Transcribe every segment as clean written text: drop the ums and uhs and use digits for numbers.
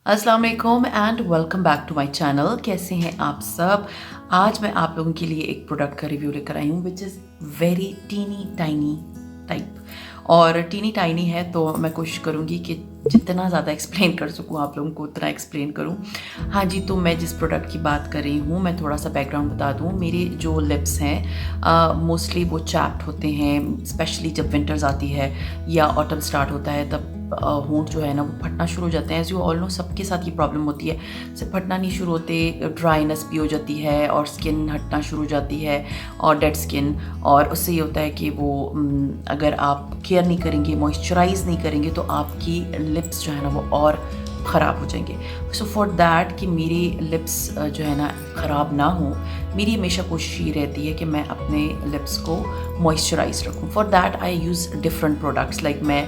अस्सलाम वालेकुम and welcome back to my channel. कैसे हैं आप सब? आज मैं आप लोगों के लिए एक प्रोडक्ट का रिव्यू लेकर आई हूँ which is very teeny tiny type. और टीनी टाइनी है तो मैं कोशिश करूँगी कि जितना ज़्यादा एक्सप्लेन कर सकूँ आप लोगों को उतना एक्सप्लेन करूँ। हाँ जी, तो मैं जिस प्रोडक्ट की बात कर रही हूँ, मैं थोड़ा सा बैकग्राउंड बता दूँ। मेरे जो लिप्स हैं मोस्टली वो चैप्ड होते हैं, स्पेशली जब विंटर्स आती है या ऑटम स्टार्ट होता है तब होंठ जो है ना वो फटना शुरू हो जाते हैं। एज़ यू ऑल नो, सबके साथ ये प्रॉब्लम होती है। सिर्फ फटना नहीं शुरू होते, ड्राइनेस भी हो जाती है और स्किन हटना शुरू हो जाती है और डेड स्किन। और उससे ये होता है कि वो अगर आप केयर नहीं करेंगे, मॉइस्चराइज नहीं करेंगे तो आपकी लिप्स जो है ना वो और ख़राब हो जाएंगे। सो फॉर दैट कि मेरी लिप्स जो है ना ख़राब ना हो, मेरी हमेशा कोशिश ये रहती है कि मैं अपने लिप्स को मॉइस्चराइज रखूँ। For that I use different products, like मैं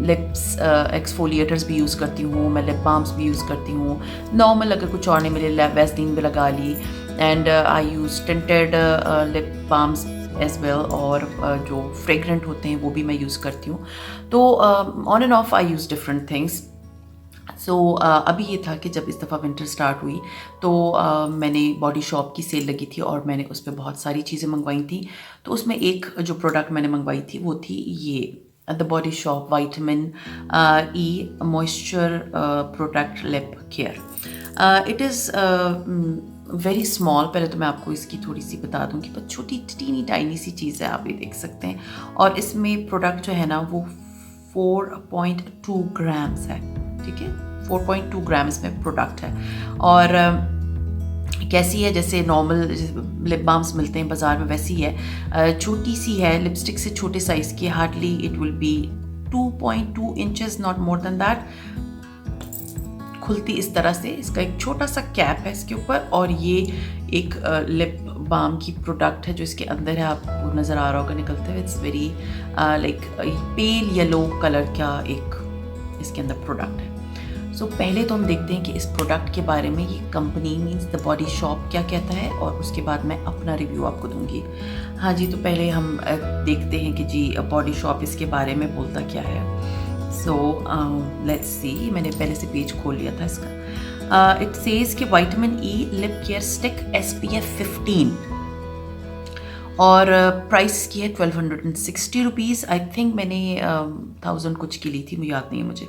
लिप्स एक्सफोलिएटर्स भी यूज़ करती हूँ, मैं लिप बाम्स भी यूज़ करती हूँ। नॉर्मल अगर कुछ और नहीं मिले, वैसलीन भी लगा ली। And I use tinted lip balms as well, और जो फ्रेगरेंट होते हैं वो भी मैं यूज़ करती हूँ। तो on and off I use different things. So अभी ये था कि जब इस दफ़ा विंटर स्टार्ट हुई तो मैंने बॉडी शॉप की सेल लगी थी और मैंने उस पर बहुत सारी चीज़ें मंगवाई थी। तो उसमें एक जो प्रोडक्ट मैंने मंगवाई थी वो थी ये the body shop vitamin E moisture protect lip care. It is very small. पहले तो मैं आपको इसकी थोड़ी सी बता दूं कि बस छोटी टीनी टाइनी सी चीज़ है, आप ये देख सकते हैं। और इसमें प्रोडक्ट जो है ना वो 4.2 ग्राम्स है, ठीक है। 4.2 ग्राम इसमें प्रोडक्ट है। और कैसी है, जैसे नॉर्मल लिप बाम्स मिलते हैं बाज़ार में वैसी है। छोटी सी है, लिपस्टिक से छोटे साइज़ की, hardly it will be 2.2 inches, not more than that. खुलती इस तरह से, इसका एक छोटा सा कैप है इसके ऊपर, और ये एक लिप बाम की प्रोडक्ट है जो इसके अंदर है, आपको नज़र आ रहा होगा निकलते हुए। It's very like pale yellow colour का एक इसके अंदर प्रोडक्ट है। सो पहले तो हम देखते हैं कि इस प्रोडक्ट के बारे में ये company means the body shop क्या कहता है, और उसके बाद मैं अपना रिव्यू आपको दूंगी। हाँ जी, तो पहले हम देखते हैं कि जी बॉडी शॉप इसके बारे में बोलता क्या है। सो लेट्स सी, मैंने पहले से पेज खोल लिया था इसका। इट सेज कि vitamin E lip care stick SPF 15, और प्राइस की है 1260 रुपीज़। आई थिंक मैंने 1000 कुछ की ली थी, मुझे याद नहीं है मुझे।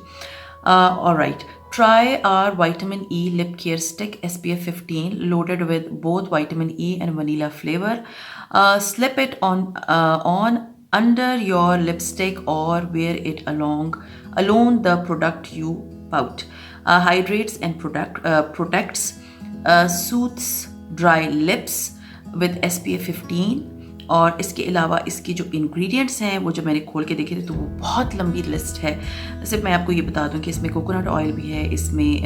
Alright, try our vitamin E lip care stick SPF 15 loaded with both vitamin E and vanilla flavor. Slip it on under your lipstick or wear it alone the product you pout. Hydrates and protects, soothes dry lips with SPF 15. और इसके अलावा इसकी जो ingredients हैं वो जब मैंने खोल के देखे थे तो वो बहुत लंबी लिस्ट है। सिर्फ मैं आपको ये बता दूं कि इसमें कोकोनट ऑयल भी है, इसमें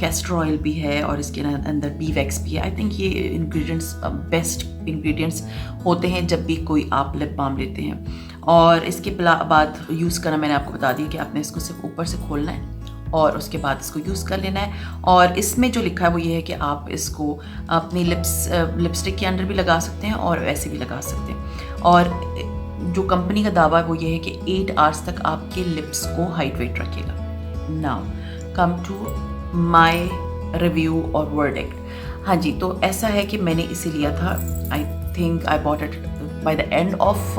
कैस्टर ऑयल भी है, और इसके अंदर बी वैक्स भी है। आई थिंक ये इंग्रेडिएंट्स बेस्ट इंग्रेडिएंट्स होते हैं जब भी कोई आप लिप बाम लेते हैं। और इसके बाद यूज़ करना मैंने आपको बता दिया कि आपने इसको सिर्फ ऊपर से खोलना है और उसके बाद इसको यूज़ कर लेना है। और इसमें जो लिखा है वो ये है कि आप इसको अपनी लिपस्टिक के अंदर भी लगा सकते हैं और वैसे भी लगा सकते हैं। और जो कंपनी का दावा है वो ये है कि 8 आवर्स तक आपके लिप्स को हाइड्रेट रखेगा। Now come to my review और वर्डिक्ट। हाँ जी, तो ऐसा है कि मैंने इसे लिया था, I think I bought it by the end of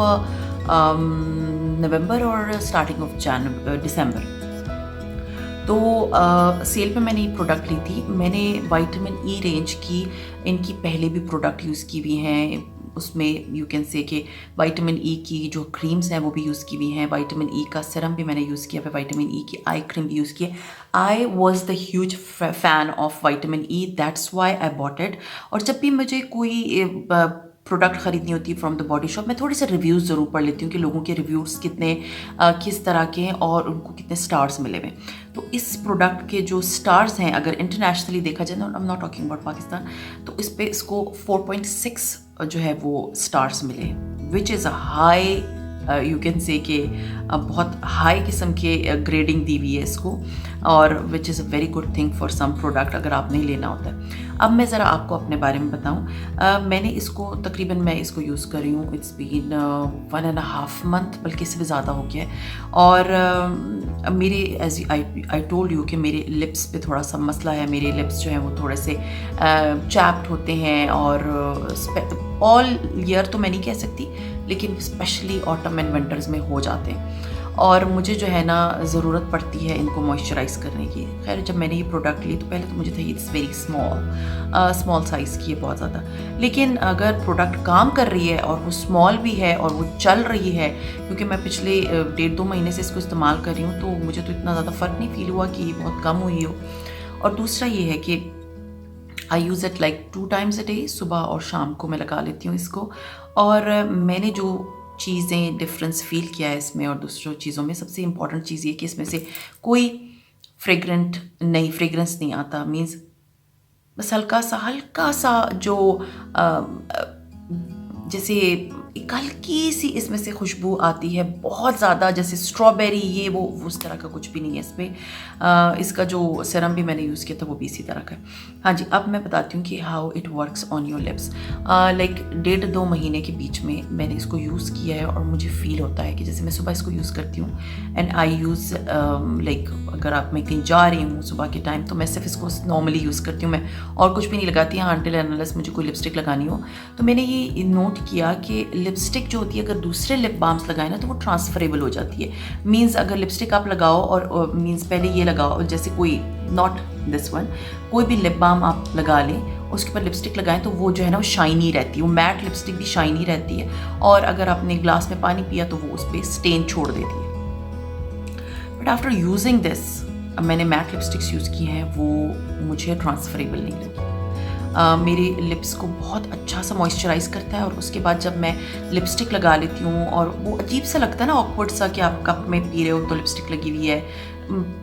November और स्टार्टिंग ऑफ दिसंबर। तो सेल पे मैंने ये प्रोडक्ट ली थी। मैंने विटामिन ई रेंज की इनकी पहले भी प्रोडक्ट यूज़ की हुई हैं। उसमें यू कैन से कि विटामिन ई की जो क्रीम्स हैं वो भी यूज़ की हुई हैं। विटामिन ई का सीरम भी मैंने यूज़ किया है, विटामिन ई की आई क्रीम भी यूज़ की है। I was the huge fan of vitamin E, that's why I bought it. और जब भी मुझे कोई प्रोडक्ट ख़रीदनी होती है फ्रॉम द बॉडी शॉप, मैं थोड़े से रिव्यूज़ ज़रूर पढ़ लेती हूँ कि लोगों के रिव्यूज़ कितने किस तरह के हैं और उनको कितने स्टार्स मिले हुए। तो इस प्रोडक्ट के जो स्टार्स हैं, अगर इंटरनेशनली देखा जाए, I am not talking about Pakistan, तो इस पे इसको 4.6 जो है वो स्टार्स मिले, विच is a high, you can say कि बहुत हाई किस्म के ग्रेडिंग दी हुई है इसको, और which is a very good thing for some product अगर आपने लेना होता है। अब मैं ज़रा आपको अपने बारे में बताऊं। मैंने इसको तकरीबन मैं इसको यूज़ कर रही हूँ, इट्स बीन 1.5 मंथ, बल्कि इससे भी ज़्यादा हो गया है। और मेरे एज आई टोल्ड यू कि मेरे लिप्स पे थोड़ा सा मसला है। मेरे लिप्स जो हैं वो थोड़े से चैप्ड होते हैं, और ऑल ईयर तो मैं नहीं कह सकती, लेकिन स्पेशली ऑटम एंड विंटर्स में हो जाते हैं। और मुझे जो है ना ज़रूरत पड़ती है इनको मॉइस्चराइज़ करने की। खैर जब मैंने ये प्रोडक्ट ली तो पहले तो मुझे था इट्स वेरी स्मॉल साइज़ की है बहुत ज़्यादा, लेकिन अगर प्रोडक्ट काम कर रही है और वो स्मॉल भी है और वो चल रही है, क्योंकि मैं पिछले 1.5-2 महीने से इसको इस्तेमाल कर रही हूँ, तो मुझे तो इतना ज़्यादा फ़र्क नहीं फील हुआ कि ये बहुत कम हुई हो। और दूसरा ये है कि I use it like 2 times a day, सुबह और शाम को मैं लगा लेती हूँ इसको। और मैंने जो चीज़ें डिफरेंस फ़ील किया है इसमें और दूसरों चीज़ों में, सबसे इम्पॉर्टेंट चीज़ ये कि इसमें से कोई फ्रेगरेंस नहीं आता। मीन्स बस हल्का सा जो जैसे एक हल्की सी इसमें से खुशबू आती है, बहुत ज़्यादा जैसे स्ट्रॉबेरी, ये वो उस तरह का कुछ भी नहीं है इसमें। इसका जो सीरम भी मैंने यूज़ किया था वो भी इसी तरह का है। हाँ जी, अब मैं बताती हूँ कि how it works on your lips. Like 1.5-2 महीने के बीच में मैंने इसको यूज़ किया है, और मुझे फ़ील होता है कि जैसे मैं सुबह इसको यूज़ करती हूँ, एंड आई यूज़ लाइक अगर आप मैं कहीं जा रही हूँ सुबह के टाइम, तो मैं सिर्फ इसको नॉर्मली यूज़ करती हूँ, मैं और कुछ भी नहीं लगाती हाँ, अनटिल अनलेस मुझे कोई लिपस्टिक लगानी हो। तो मैंने ये नोट किया कि लिपस्टिक जो होती है अगर दूसरे लिप बाम्स लगाए ना तो वो ट्रांसफरेबल हो जाती है। मीन्स अगर लिपस्टिक आप लगाओ और मीन्स पहले ये लगाओ, जैसे कोई नॉट दिस वन, कोई भी लिप बाम आप लगा लें, उसके ऊपर लिपस्टिक लगाएं तो वो जो है ना वो शाइनी रहती है, वो मैट लिपस्टिक भी शाइनी रहती है, और अगर आपने ग्लास में पानी पिया तो वो उस पर स्टेन छोड़ देती है। बट आफ्टर यूजिंग दिस, मैंने मैट लिपस्टिक्स यूज़ की हैं, वो मुझे ट्रांसफरेबल नहीं लगी। मेरे लिप्स को बहुत अच्छा सा मॉइस्चराइज़ करता है, और उसके बाद जब मैं लिपस्टिक लगा लेती हूँ, और वो अजीब सा लगता है ना, ऑकवर्ड सा, कि आप कप में पी रहे हो तो लिपस्टिक लगी हुई है।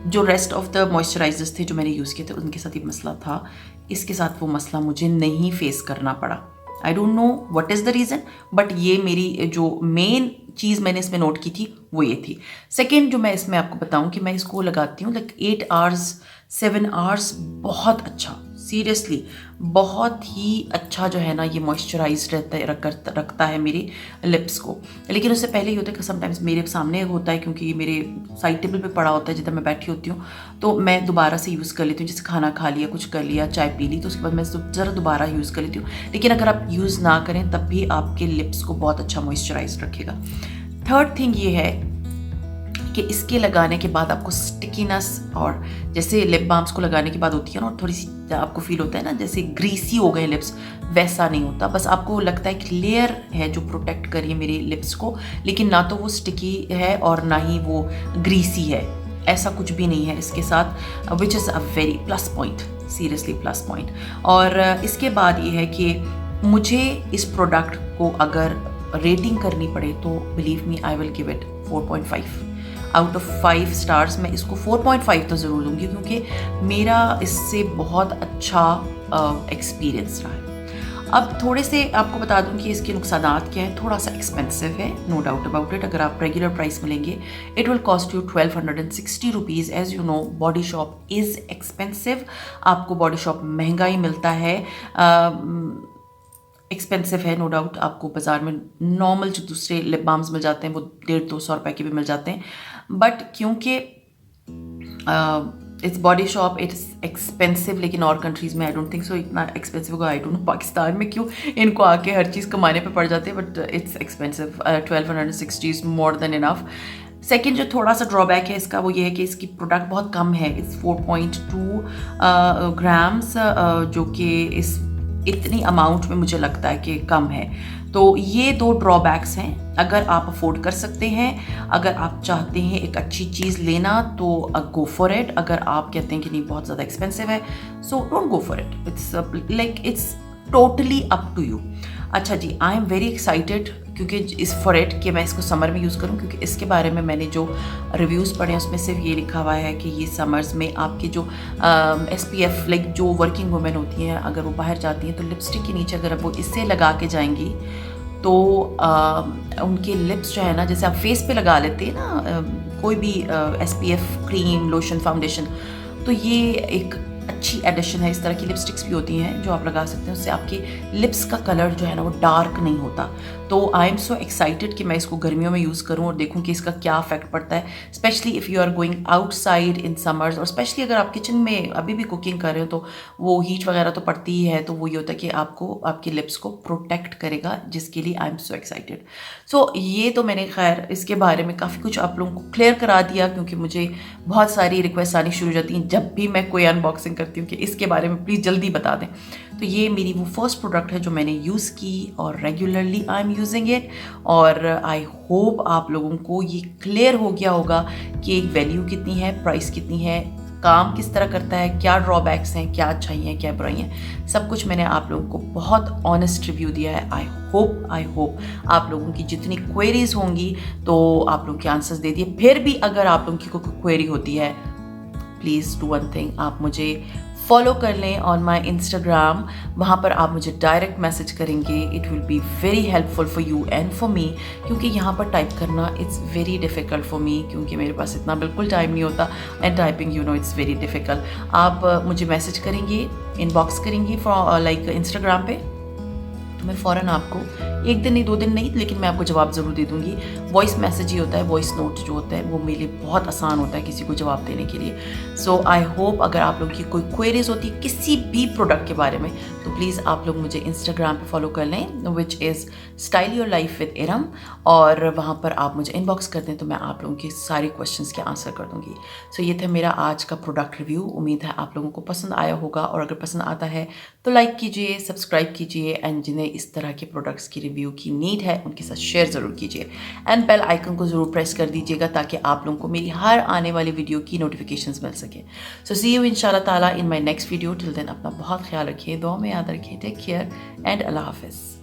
जो रेस्ट ऑफ द मॉइस्चराइजर्स थे जो मैंने यूज़ किए थे उनके साथ ये मसला था, इसके साथ वो मसला मुझे नहीं फेस करना पड़ा। I don't know what is the reason, but ये मेरी जो मेन चीज़ मैंने इसमें नोट की थी वो ये थी। सेकेंड जो मैं इसमें आपको बताऊं कि मैं इसको लगाती हूँ लाइक 8 आवर्स 7 आवर्स, बहुत अच्छा, सीरियसली बहुत ही अच्छा जो है ना ये मॉइस्चराइज रखता है मेरे लिप्स को। लेकिन उससे पहले ही होता है कि समटाइम्स मेरे सामने होता है, क्योंकि ये मेरे साइड टेबल पे पड़ा होता है जिधर मैं बैठी होती हूँ, तो मैं दोबारा से यूज़ कर लेती हूँ। जैसे खाना खा लिया, कुछ कर लिया, चाय पी ली, तो उसके बाद मैं ज़रा दोबारा यूज़ कर लेती हूँ। लेकिन अगर आप यूज़ ना करें तब भी आपके लिप्स को बहुत अच्छा मॉइस्चराइज रखेगा। थर्ड थिंग ये है कि इसके लगाने के बाद आपको स्टिकीनेस, और जैसे लिप बाम्स को लगाने के बाद होती है ना, और थोड़ी सी आपको फील होता है ना जैसे ग्रीसी हो गए लिप्स, वैसा नहीं होता। बस आपको लगता है कि लेयर है जो प्रोटेक्ट कर रही है मेरे लिप्स को, लेकिन ना तो वो स्टिकी है और ना ही वो ग्रीसी है, ऐसा कुछ भी नहीं है इसके साथ, विच is a very plus point, seriously plus point. और इसके बाद ये है कि मुझे इस प्रोडक्ट को अगर रेटिंग करनी पड़े तो believe me I will give it 4.5 out of 5 stars. मैं इसको 4.5 तो ज़रूर दूंगी, क्योंकि मेरा इससे बहुत अच्छा एक्सपीरियंस रहा है। अब थोड़े से आपको बता दूं कि इसके नुकसानात क्या है। थोड़ा सा एक्सपेंसिव है, नो डाउट अबाउट इट। अगर आप रेगुलर प्राइस में लेंगे it will cost you 1260 rupees. As you know Body Shop is expensive, आपको बॉडी शॉप महंगा ही मिलता है, एक्सपेंसिव है नो डाउट। आपको बाज़ार में नॉर्मल जो दूसरे लिप बाम्स मिल जाते हैं वो 150-200 रुपए के भी मिल जाते हैं, बट क्योंकि its body shop it's expensive, लेकिन और कंट्रीज़ में आई डोंट थिंक सो इतना एक्सपेंसिव होगा। आई डोंट नो पाकिस्तान में क्यों इनको आके हर चीज़ कमाने पे पड़ जाते हैं, but it's expensive. 1260 is more than enough. Second जो थोड़ा सा ड्रॉबैक है इसका वो ये है कि इसकी प्रोडक्ट बहुत कम है, इट्स 4.2 ग्राम्स, जो कि इस इतनी अमाउंट में मुझे लगता है कि कम है। तो ये 2 ड्रॉबैक्स हैं। अगर आप अफोर्ड कर सकते हैं, अगर आप चाहते हैं एक अच्छी चीज़ लेना तो गो फॉर इट। अगर आप कहते हैं कि नहीं बहुत ज़्यादा एक्सपेंसिव है, so don't go for it, it's like it's totally up to you. अच्छा जी, आई एम वेरी एक्साइटेड क्योंकि इस फॉर इट कि मैं इसको समर में यूज़ करूं, क्योंकि इसके बारे में मैंने जो रिव्यूज़ पढ़े हैं उसमें सिर्फ ये लिखा हुआ है कि ये समर्स में आपके जो SPF लाइक जो वर्किंग वुमेन होती हैं अगर वो बाहर जाती हैं तो लिपस्टिक के नीचे अगर वो इससे लगा के जाएंगी तो उनके लिप्स जो है ना, जैसे आप फेस पे लगा लेते हैं ना कोई भी SPF क्रीम, लोशन, फाउंडेशन, तो ये एक अच्छी एडिशन है। इस तरह की लिपस्टिक्स भी होती हैं जो आप लगा सकते हैं, उससे आपके लिप्स का कलर जो है ना वो डार्क नहीं होता। तो आई एम सो एक्साइटेड कि मैं इसको गर्मियों में यूज़ करूँ और देखूँ कि इसका क्या इफेक्ट पड़ता है, specially if you are going outside in summers, और स्पेशली अगर आप किचन में अभी भी कुकिंग कर रहे हो तो वो हीट वगैरह तो पड़ती ही है, तो वो ये होता है कि आपको आपके लिप्स को प्रोटेक्ट करेगा, जिसके लिए आई एम सो एक्साइटेड। सो ये तो मैंने खैर इसके बारे में काफ़ी कुछ आप लोगों को क्लियर करा दिया, क्योंकि मुझे बहुत सारी रिक्वेस्ट आनी शुरू हो जाती हैं जब भी मैं कोई अनबॉक्सिंग करती हूँ कि इसके बारे में प्लीज़ जल्दी बता दें। तो ये मेरी वो फर्स्ट प्रोडक्ट है जो मैंने यूज़ की और regularly I am using it, और आई होप आप लोगों को ये क्लियर हो गया होगा कि एक वैल्यू कितनी है, प्राइस कितनी है, काम किस तरह करता है, क्या ड्रॉबैक्स हैं, क्या अच्छाई हैं, क्या बुराई हैं, सब कुछ मैंने आप लोगों को बहुत ऑनेस्ट रिव्यू दिया है। आई होप आप लोगों की जितनी क्वेरीज होंगी तो आप लोगों के आंसर्स दे दिए। फिर भी अगर आप लोगों की कोई क्वेरी होती है, प्लीज़ डू वन थिंग, आप मुझे फॉलो कर लें ऑन माई इंस्टाग्राम। वहाँ पर आप मुझे डायरेक्ट मैसेज करेंगे, it will be very helpful for you and for me, क्योंकि यहाँ पर टाइप करना it's very difficult for me, क्योंकि मेरे पास इतना बिल्कुल टाइम नहीं होता, and typing you know it's very difficult. आप मुझे मैसेज करेंगे, इनबॉक्स करेंगी फॉर लाइक इंस्टाग्राम पे, तो मैं फ़ौरन आपको 1 दिन नहीं 2 दिन नहीं, लेकिन मैं आपको जवाब ज़रूर दे दूँगी। वॉइस मैसेज ही होता है, वॉइस नोट जो होता है वो मेरे लिए बहुत आसान होता है किसी को जवाब देने के लिए। सो आई होप अगर आप लोगों की कोई क्वेरीज होती है किसी भी प्रोडक्ट के बारे में, तो प्लीज़ आप लोग मुझे इंस्टाग्राम पे फॉलो कर लें, which is style your life with Iram, और वहाँ पर आप मुझे इनबॉक्स कर दें तो मैं आप लोगों के सारे क्वेश्चंस के आंसर कर दूँगी। सो ये था मेरा आज का प्रोडक्ट रिव्यू। उम्मीद है आप लोगों को पसंद आया होगा, और अगर पसंद आता है तो लाइक कीजिए, सब्सक्राइब कीजिए, एंड जिन्हें इस तरह के प्रोडक्ट्स की रिव्यू की नीड है उनके साथ शेयर ज़रूर कीजिए, एंड बेल आइकन को ज़रूर प्रेस कर दीजिएगा ताकि आप लोगों को मेरी हर आने वाली वीडियो की नोटिफिकेशंस मिल सके। सो सी यू इंशाल्लाह ताला in my next video. Till then अपना बहुत ख्याल रखिए, दुआ में याद रखिए, टेक केयर एंड अल्लाह हाफिज़।